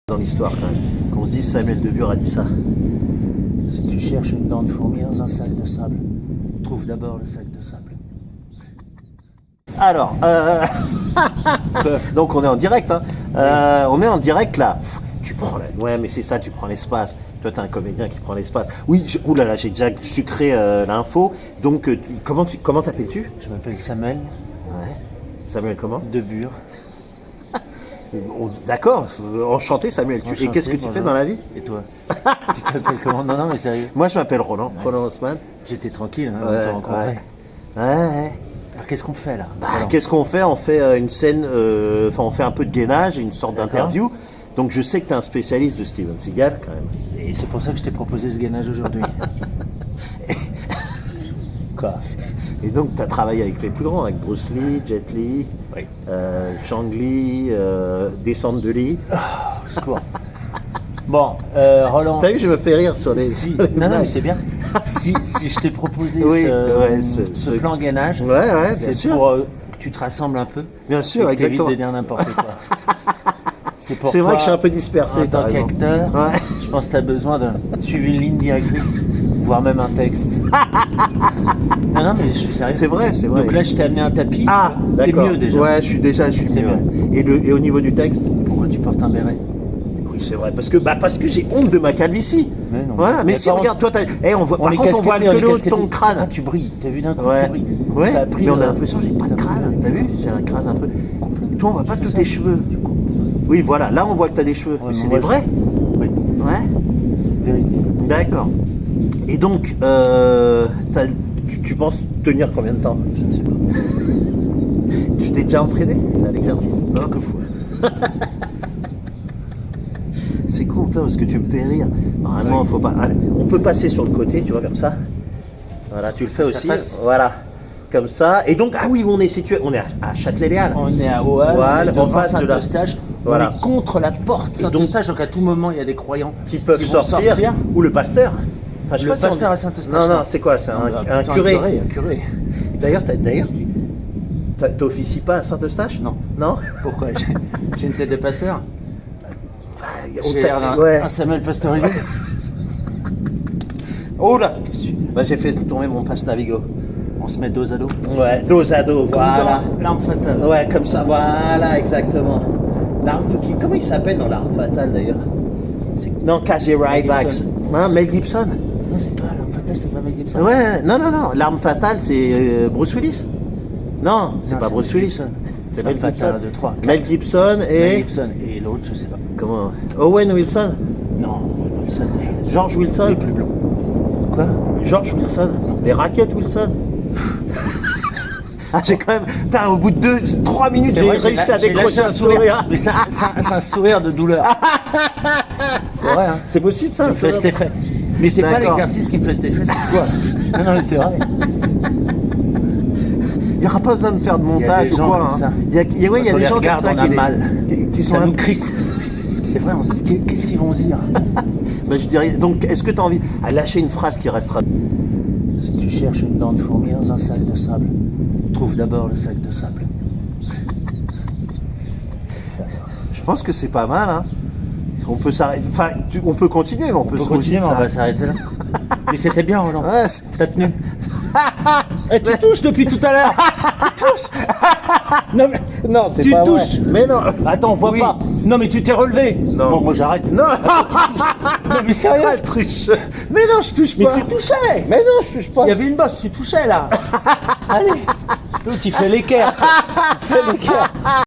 dans l'histoire quand même, qu'on se dise Samuel de Bure a dit ça. Si tu cherches une dent de fourmi dans un sac de sable, trouve d'abord le sac de sable. Alors, donc on est en direct, hein. On est en direct là. Pff, tu prends ouais, mais c'est ça, tu prends l'espace. Toi, t'es un comédien qui prend l'espace. Oui, oulala, j'ai déjà sucré l'info. Donc, comment t'appelles-tu? Je m'appelle Samuel Ouais. Samuel comment? de Bure. D'accord, enchanté Samuel. Et Enchanté, qu'est-ce que tu bonjour. fais dans la vie? Et toi? Tu t'appelles comment? Non, mais sérieux. Moi, je m'appelle Roland, Roland Haussmann. J'étais tranquille, hein, Ouais, de te rencontrer. Ouais. Alors qu'est-ce qu'on fait là? Qu'est-ce qu'on fait? On fait une scène, enfin on fait un peu de gainage, une sorte D'accord. d'interview. Donc je sais que tu es un spécialiste de Steven Seagal quand même. Et c'est pour ça que je t'ai proposé ce gainage aujourd'hui. Quoi? Et donc tu as travaillé avec les plus grands, avec Bruce Lee, Jet Li, Oui. Chang Li, Descente de Li. Au secours. Bon, Roland. T'as vu, je me fais rire sur les. Si, sur les non, mais blagues. c'est bien. Si je t'ai proposé Oui, ce plan gainage, Ouais, bien c'est sûr. pour que tu te rassembles un peu. Bien sûr, et que t'évites exactement. de dire n'importe quoi. C'est pour C'est vrai toi, que je suis un peu dispersé. en t'as tant raison. qu'acteur, Ouais. je pense que tu as besoin de suivre une ligne directrice, voire même un texte. Non, mais je suis sérieux. C'est vrai, c'est vrai. Donc là, je t'ai amené un tapis. Ah, T'es d'accord. mieux déjà. Ouais, je suis T'es mieux. Et au niveau du texte? Pourquoi tu portes un béret? Oui, c'est vrai, parce que j'ai honte de ma calvitie. Mais non. Voilà, mais Mais si, par regarde, toi, on voit, par est contre, on voit casquettés, que est le haut de casquettés. ton crâne. Ah, tu brilles. T'as vu d'un coup, Ouais, tu brilles. ouais. Ça a pris Mais on a le- l'impression que j'ai pas de crâne. T'as vu? J'ai un crâne un peu. Toi, on voit pas tous ça. tes cheveux. Tu comprends. Oui, voilà, là, on voit que t'as des cheveux. Ouais, Mais mais c'est moi, des vrais? Oui, Ouais. véridique. D'accord. Et donc, tu penses tenir combien de temps? Je ne sais pas. Tu t'es déjà entraîné à l'exercice? Non. Quelquefois. C'est con, putain, parce que tu me fais rire. Normalement, faut pas. Allez, on peut passer sur le côté, tu vois, comme ça. Voilà, tu le fais Ça aussi. passe. Voilà, comme ça. Et donc, ah oui, on est situé, on est à Châtelet-Léal. On est à Oal, Voilà, on est en devant face de la- Saint-Eustache. Voilà. On est contre la porte Et donc- Saint-Eustache, donc à tout moment, il y a des croyants Qui peuvent vont sortir, ou le pasteur. Enfin, je sais Le pas si on pasteur dit- à Saint-Eustache. Non, non, c'est quoi? C'est un Plutôt curé. Un curé. D'ailleurs, t'officies pas à Saint-Eustache? Non. Non? Pourquoi? J'ai une tête de pasteur. On J'ai t'a- l'air d'un ouais. un Samuel pasteurisé. Oh là! Bah, j'ai fait tomber mon passe Navigo. On se met dos à dos. Ouais, dos à dos, voilà. L'arme fatale. Ouais, comme ça, voilà, exactement. Comment il s'appelle dans l'arme fatale d'ailleurs? Non, Casey Ryback. Gibson. Hein, Mel Gibson? Non, c'est pas l'arme fatale, c'est pas Mel Gibson. Ouais, non, l'arme fatale c'est Bruce Willis? Non, c'est Non, pas c'est Bruce Mel Willis. Gibson. C'est Mel Mel Gibson, Gibson. 1, 2, 3, Mel Gibson Mel et. Gibson. Et l'autre, je sais pas. Comment? Owen Wilson? Non, Wilson. George Il Wilson? est plus blond. Quoi? George Wilson? Les raquettes Wilson? Ah, j'ai quand même. Putain, au bout de 3 minutes, C'est j'ai vrai, réussi à j'ai décrocher lâché un sourire. Mais c'est un sourire de douleur. C'est vrai, hein. C'est possible ça? Tu me fais cet effet. Mais c'est pas D'accord. l'exercice qui me fait cet effet, c'est toi. Non, mais c'est vrai. Il n'y aura pas besoin de faire de Il y a montage des ou gens quoi. comme hein. ça. Il y a des Quand on les gens regarde, comme ça on a qui, mal. qui sont Ça un- nous crispe. C'est vrai, on se dit qu'est-ce qu'ils vont dire. Ben, je dirais, donc, est-ce que tu as envie à lâcher une phrase qui restera? Si tu cherches une dent de fourmi dans un sac de sable, trouve d'abord le sac de sable. Je pense que c'est pas mal. Hein. On peut s'arrêter. Enfin, on peut continuer, mais on peut On peut se continuer, mais on va s'arrêter. s'arrêter là. Mais c'était bien, Roland. Ouais, T'as tenu. Eh, tu touches depuis tout à l'heure. Tu touches. Non, mais non, c'est Tu pas touches. vrai. Mais non. attends, on voit Oui. pas. Non, mais tu t'es relevé. Non. Bon, moi j'arrête. Non. Non, mais sérieux. Ah, le triche. Mais non, je touche Mais pas. tu touchais. Mais non, je touche pas. Il y avait une bosse, tu touchais là. Allez. L'autre, il fait l'équerre. Il fait l'équerre.